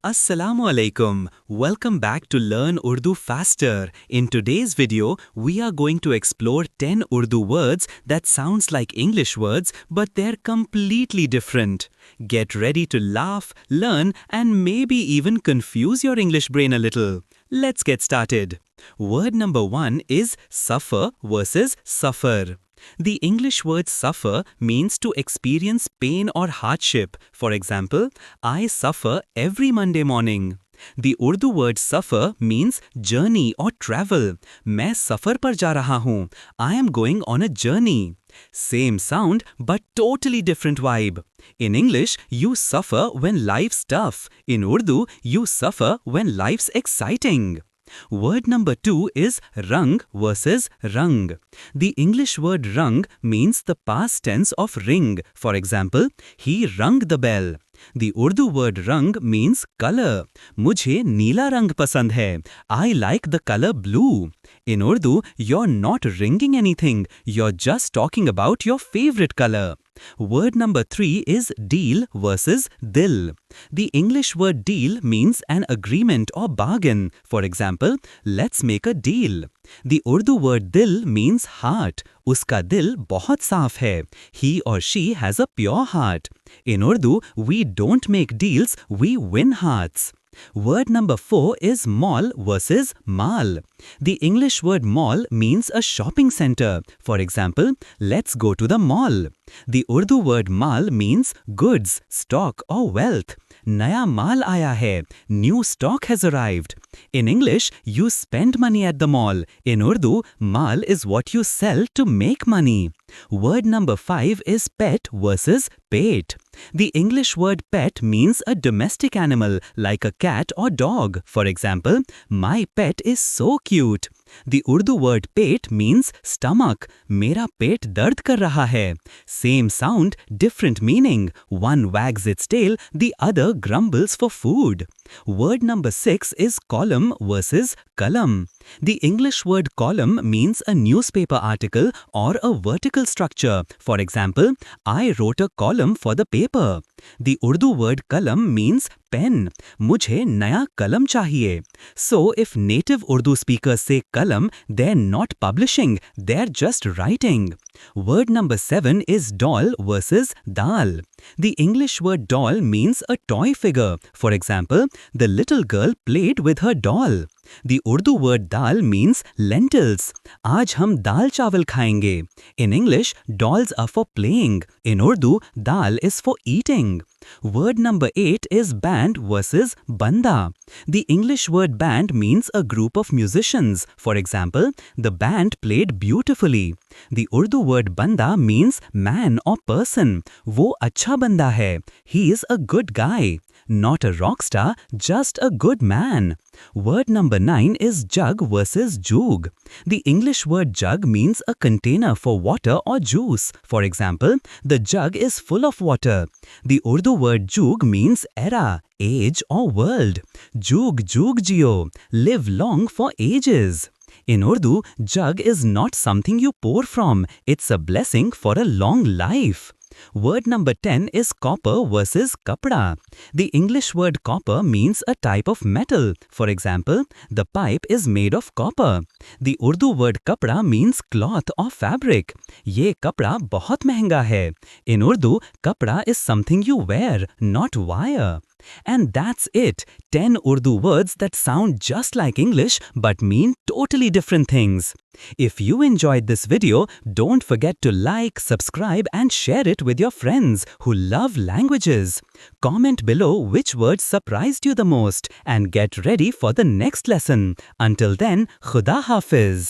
Assalamu alaikum. Welcome back to Learn Urdu Faster. In today's video, we are going to explore 10 Urdu words that sounds like English words, but they're completely different. Get ready to laugh, learn, and maybe even confuse your English brain a little. Let's get started. Word number 1 is suffer versus suffer. The English word suffer means to experience pain or hardship. For example, I suffer every Monday morning. The Urdu word suffer means journey or travel. मैं सफर पर जा रहा हूँ. I am going on a journey. Same sound but totally different vibe. In English, you suffer when life's tough. In Urdu, you suffer when life's exciting. Word number 2 is rang versus rang. The English word rang means the past tense of ring. For example, he rang the bell. The Urdu word rang means color. मुझे नीला रंग पसंद है. I like the color blue. In Urdu, you're not ringing anything. You're just talking about your favorite color. Word number 3 is deal versus dil. The English word deal means an agreement or bargain. For example, let's make a deal. The Urdu word dil means heart. Uska dil बहुत साफ है. He or she has a pure heart. In Urdu, we don't make deals, we win hearts. Word number 4 is mall versus mall. The English word mall means a shopping center. For example, let's go to the mall. The Urdu word mall means goods, stock or wealth. Naya maal aaya hai. New stock has arrived. In English, you spend money at the mall. In Urdu, maal is what you sell to make money. Word number 5 is pet versus pet. The English word pet means a domestic animal like a cat or dog. For example, my pet is so cute. The Urdu word pet means stomach. मेरा पेट दर्द कर रहा है. Same sound, different meaning. One wags its tail, the other grumbles for food. Word number 6 is column versus kalam. The English word column means a newspaper article or a vertical structure. For example, I wrote a column for the paper. The Urdu word kalam means pen. मुझे नया कलम चाहिए. So if native Urdu speakers say kalam, they're not publishing, they're just writing. Word number 7 is doll versus dal. The English word doll means a toy figure. For example, the little girl played with her doll. The Urdu word dal means lentils. आज हम दाल चावल खाएंगे. In English, dolls are for playing. In Urdu, dal is for eating. Word number 8 is band versus banda. The English word band means a group of musicians. For example, the band played beautifully. The Urdu word banda means man or person. वो अच्छा बंदा है. He is a good guy. Not a rock star, just a good man. Word number 9 is jug versus jug. The English word jug means a container for water or juice. For example, the jug is full of water. The Urdu word jug means era, age or world. Jug jug jiyo, live long for ages. In Urdu, jug is not something you pour from. It's a blessing for a long life. Word number 10 is copper versus kapda. The English word copper means a type of metal. For example, the pipe is made of copper. The Urdu word kapda means cloth or fabric. ये कपड़ा बहुत महंगा है. In Urdu, kapda is something you wear, not wire. And that's it. 10 Urdu words that sound just like English but mean totally different things. If you enjoyed this video, don't forget to like, subscribe and share it with your friends who love languages. Comment below which words surprised you the most and get ready for the next lesson. Until then, Khuda Hafiz.